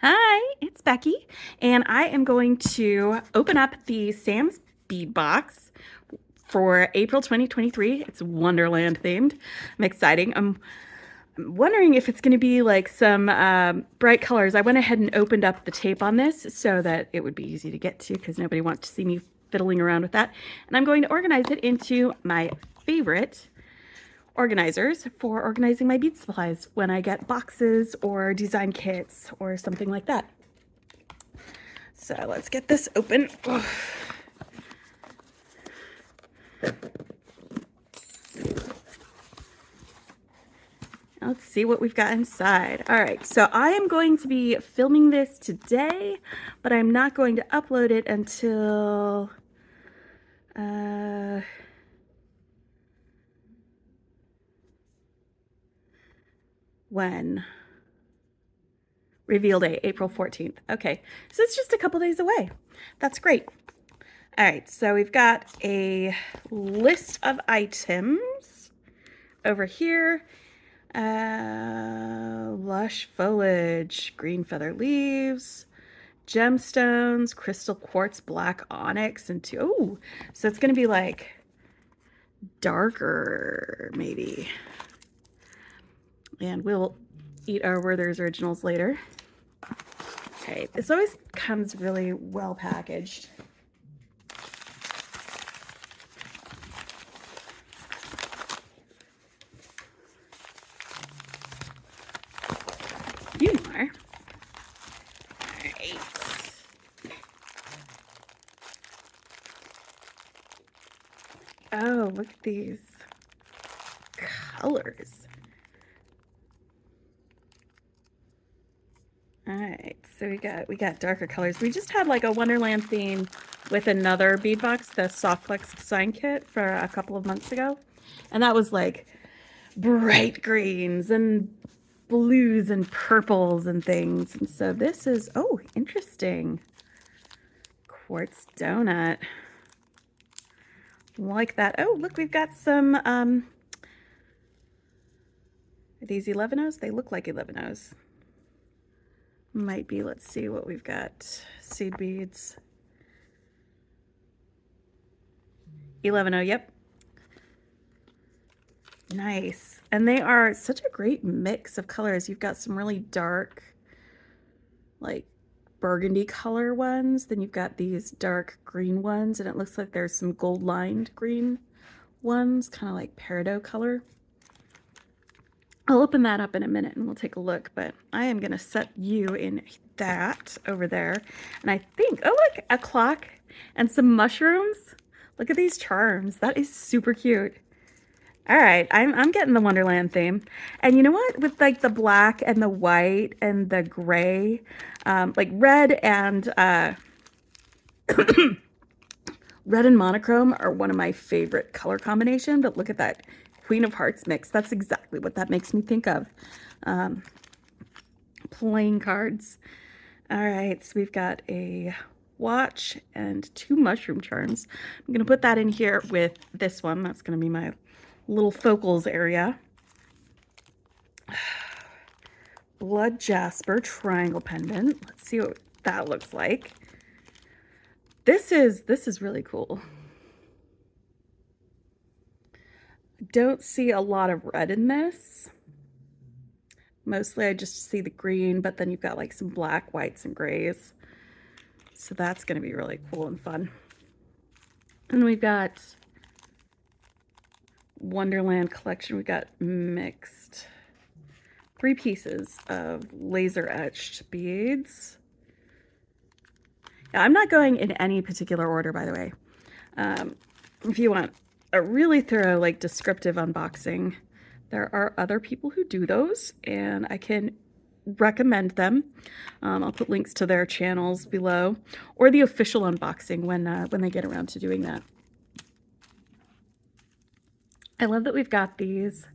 Hi, it's Becky, and I am going to open up the Sam's bead box for April 2023. It's Wonderland themed. I'm excited. I'm wondering if it's going to be like some bright colors. I went ahead and opened up the tape on this so that it would be easy to get to because nobody wants to see me fiddling around with that. And I'm going to organize it into my favorite organizers for organizing my bead supplies when I get boxes or design kits or something like that. So let's get this open. Ugh. Let's see what we've got inside. All right, so I am going to be filming this today, but I'm not going to upload it until when? Reveal day, April 14th. Okay, so it's just a couple days away. That's great. All right, so we've got a list of items over here. Lush foliage, green feather leaves, gemstones, crystal quartz, black onyx, and oh, so it's gonna be like darker maybe. And we'll eat our Werther's Originals later. Okay, this always comes really well packaged. A few more. All right. Oh, look at these colors. All right, so we got darker colors. We just had like a Wonderland theme with another bead box, the Soft Flex design kit for a couple of months ago. And that was like bright greens and blues and purples and things. And so this is, oh, interesting. Quartz donut. Like that. Oh, look, we've got some, are these 11-Os? They look like 11-Os. Might be, let's see what we've got. Seed beads. 11-O, yep. Nice. And they are such a great mix of colors. You've got some really dark, like burgundy color ones. Then you've got these dark green ones, and it looks like there's some gold lined green ones, kind of like peridot color. I'll open that up in a minute and we'll take a look, but I am going to set you in that over there. And I think, oh, look, a clock and some mushrooms. Look at these charms. That is super cute. All right, I'm getting the Wonderland theme. And you know what? With like the black and the white and the gray, like red and red and monochrome are one of my favorite color combination, but look at that Queen of Hearts mix. That's exactly what that makes me think of. Playing cards. All right, so we've got a watch and 2 mushroom charms. I'm gonna put that in here with this one. That's gonna be my little focals area. Blood jasper triangle pendant. Let's see what that looks like. This is really cool. Don't see a lot of red in this. Mostly I just see the green, but then you've got like some black, whites, and grays. So that's going to be really cool and fun. And we've got Wonderland collection. We've got mixed 3 pieces of laser etched beads. Now, I'm not going in any particular order, by the way. If you want a really thorough, like descriptive unboxing, there are other people who do those, and I can recommend them. I'll put links to their channels below, or the official unboxing when they get around to doing that. I love that we've got these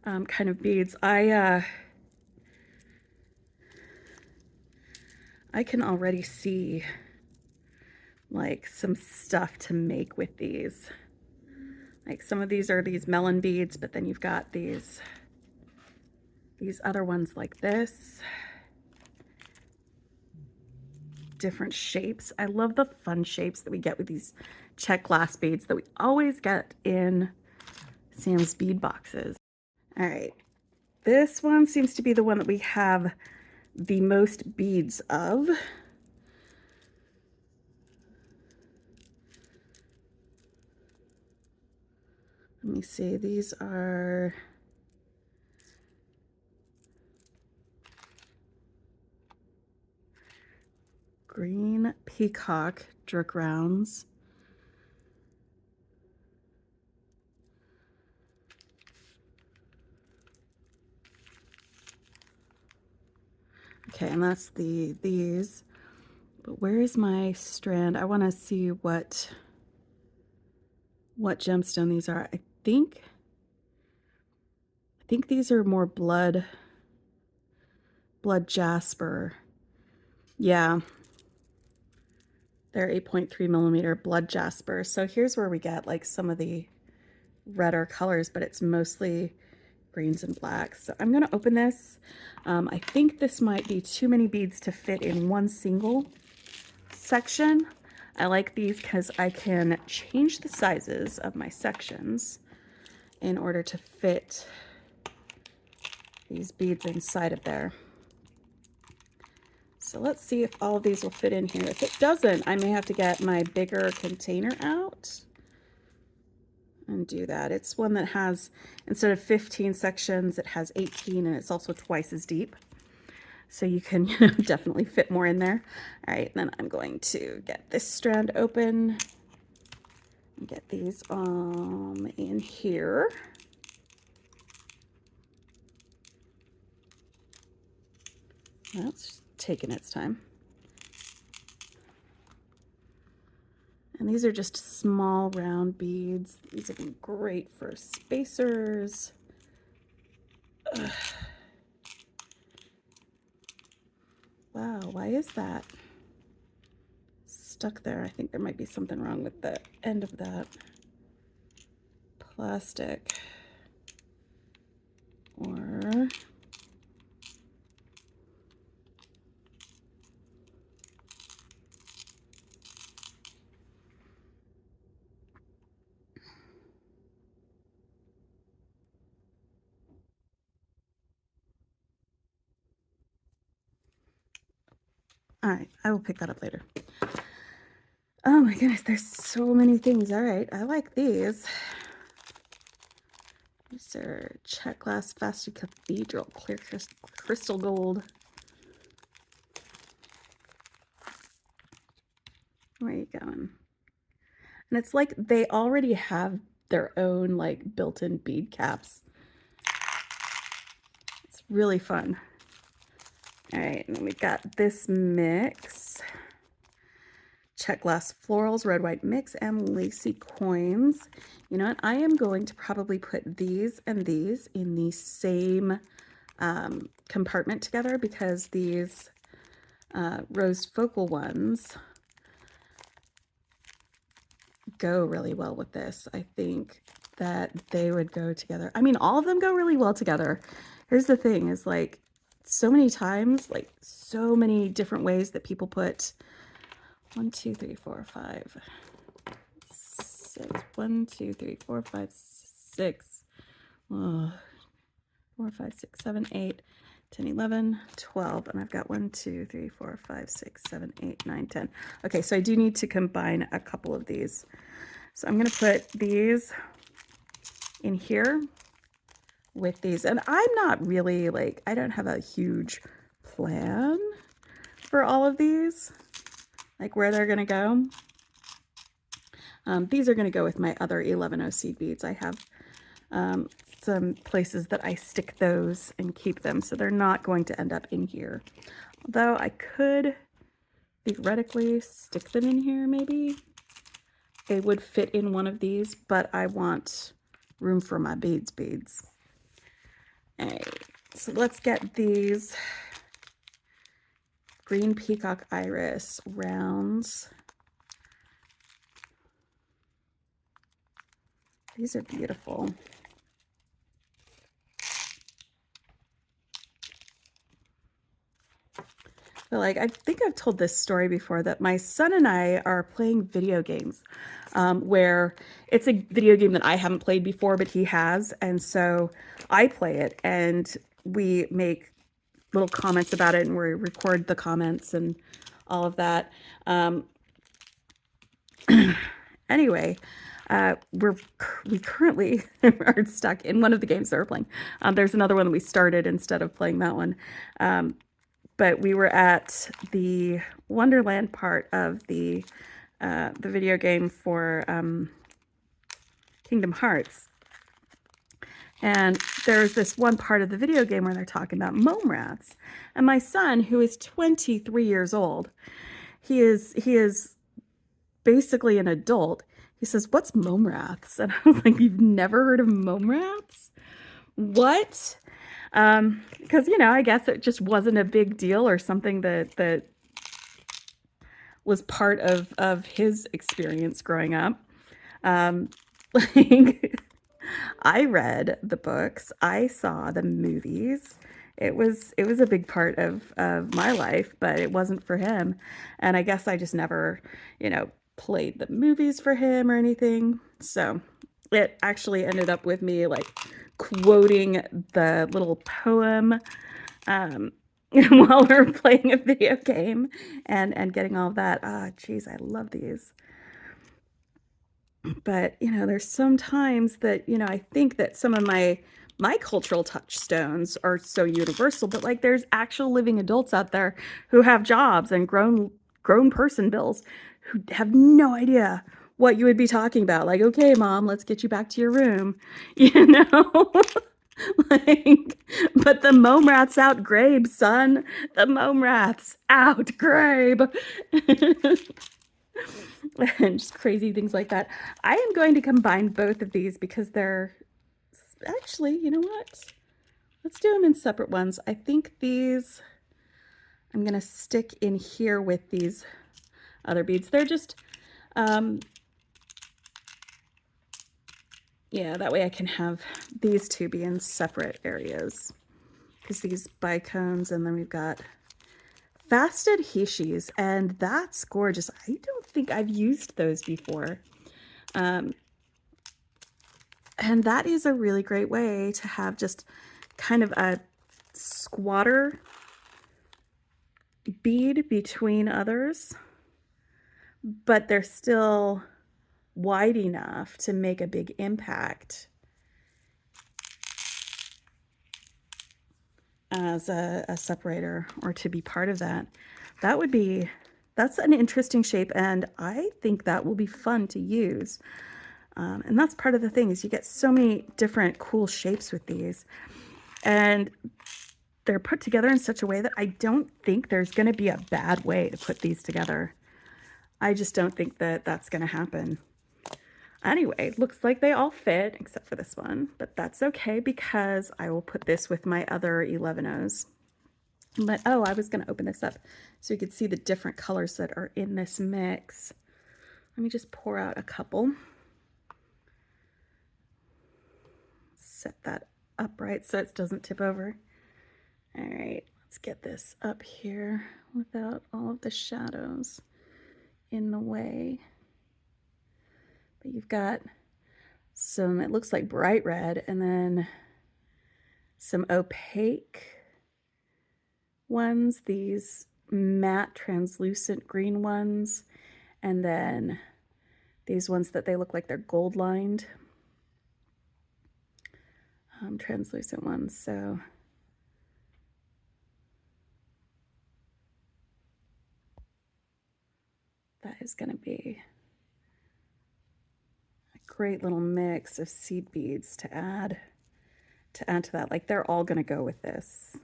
kind of beads. I can already see like some stuff to make with these. Like some of these are these melon beads, but then you've got these other ones like this. different shapes. I love the fun shapes that we get with these check glass beads that we always get in Sam's bead boxes. All right, this one seems to be the one that we have the most beads of. Let me see, these are green peacock jerk rounds. Okay, and that's these. But where is my strand? I want to see what gemstone these are. I think these are more blood jasper. Yeah, they're 8.3 millimeter blood jasper. So here's where we get like some of the redder colors, but it's mostly greens and blacks. So I'm going to open this. I think this might be too many beads to fit in one single section. I like these because I can change the sizes of my sections in order to fit these beads inside of there. So let's see if all of these will fit in here. If it doesn't, I may have to get my bigger container out and do that. It's one that has, instead of 15 sections, it has 18, and it's also twice as deep. So you can, definitely fit more in there. All right, then I'm going to get this strand open and get these in here. That's taking its time. And these are just small round beads. These have been great for spacers. Ugh. Wow, why is that stuck there? I think there might be something wrong with the end of that plastic. Or all right, I will pick that up later. Oh my goodness, there's so many things. All right, I like these. These are check glass Fasted Cathedral clear crystal gold. Where are you going? And it's like they already have their own like built-in bead caps. It's really fun. All right, and then we've got this mix. Check glass florals, red white mix, and lacy coins. You know what? I am going to probably put these and these in the same compartment together, because these rose focal ones go really well with this. I think that they would go together. I mean, all of them go really well together. Here's the thing, is like so many times, like so many different ways that people put 1, 2, 3, 4, 5, 6. 1, 2, 3, 4, 5, 6. 4, 5, 6, 7, 8, 10, 11, 12. And I've got 1, 2, 3, 4, 5, 6, 7, 8, 9, 10. Okay, so I do need to combine a couple of these. So I'm going to put these in here with these. And I'm not really like, I don't have a huge plan for all of these, like where they're going to go. These are going to go with my other 11O seed beads. I have some places that I stick those and keep them, so they're not going to end up in here. Although I could theoretically stick them in here, maybe. They would fit in one of these, but I want room for my beads. All right, so let's get these green peacock iris rounds. These are beautiful. But like, I think I've told this story before that my son and I are playing video games, where it's a video game that I haven't played before, but he has. And so I play it and we make little comments about it and we record the comments and all of that. Anyway, we currently are stuck in one of the games that we're playing. There's another one that we started instead of playing that one. But we were at the Wonderland part of the video game for Kingdom Hearts. And there's this one part of the video game where they're talking about mome rats. And my son, who is 23 years old, he is basically an adult. He says, "What's mome rats?" And I was like, "You've never heard of mome rats? What?" Because, you know, I guess it just wasn't a big deal or something that was part of his experience growing up. Like, I read the books, I saw the movies. It was a big part of my life, but it wasn't for him. And I guess I just never, you know, played the movies for him or anything. So it actually ended up with me like quoting the little poem while we're playing a video game and getting all of that. Ah, geez, I love these. But, you know, there's some times that, you know, I think that some of my cultural touchstones are so universal, but like there's actual living adults out there who have jobs and grown person bills who have no idea what you would be talking about. Like, okay, mom, let's get you back to your room, you know? Like, but the mome rats out, Grabe, son. The mome rats out, Grabe. And just crazy things like that. I am going to combine both of these because they're actually, you know what? Let's do them in separate ones. I think these I'm going to stick in here with these other beads. They're just, yeah, that way I can have these two be in separate areas. Because these bicones, and then we've got fasted hishis, and that's gorgeous. I don't think I've used those before. And that is a really great way to have just kind of a squatter bead between others, but they're still wide enough to make a big impact as a separator or to be part of that. That's an interesting shape, and I think that will be fun to use. And that's part of the thing is you get so many different cool shapes with these, and they're put together in such a way that I don't think there's going to be a bad way to put these together. I just don't think that that's going to happen. Anyway, looks like they all fit except for this one, but that's okay because I will put this with my other 11Os. But, oh, I was going to open this up so you could see the different colors that are in this mix. Let me just pour out a couple. Set that upright so it doesn't tip over. All right, let's get this up here without all of the shadows in the way. But you've got some, it looks like bright red, and then some opaque ones, these matte translucent green ones, and then these ones that they look like they're gold lined, translucent ones. So that is going to be a great little mix of seed beads to add to that. Like, they're all going to go with this.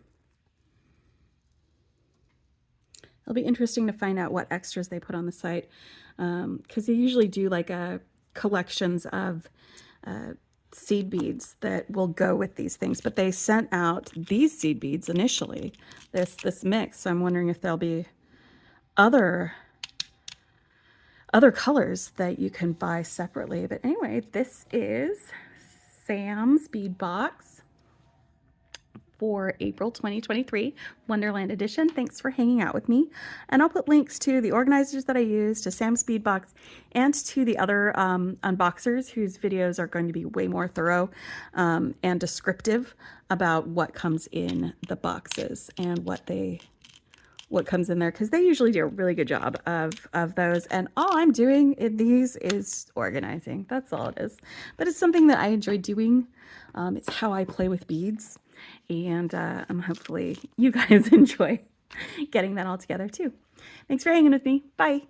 It'll be interesting to find out what extras they put on the site, because they usually do like collections of seed beads that will go with these things. But they sent out these seed beads initially, this mix. So I'm wondering if there'll be other colors that you can buy separately. But anyway, this is Sam's bead box for April 2023 Wonderland edition. Thanks for hanging out with me. And I'll put links to the organizers that I use, to Sam's Bead Box, and to the other unboxers whose videos are going to be way more thorough and descriptive about what comes in the boxes and what comes in there, because they usually do a really good job of those. And all I'm doing in these is organizing. That's all it is. But it's something that I enjoy doing. It's how I play with beads. And hopefully you guys enjoy getting that all together too. Thanks for hanging with me. Bye.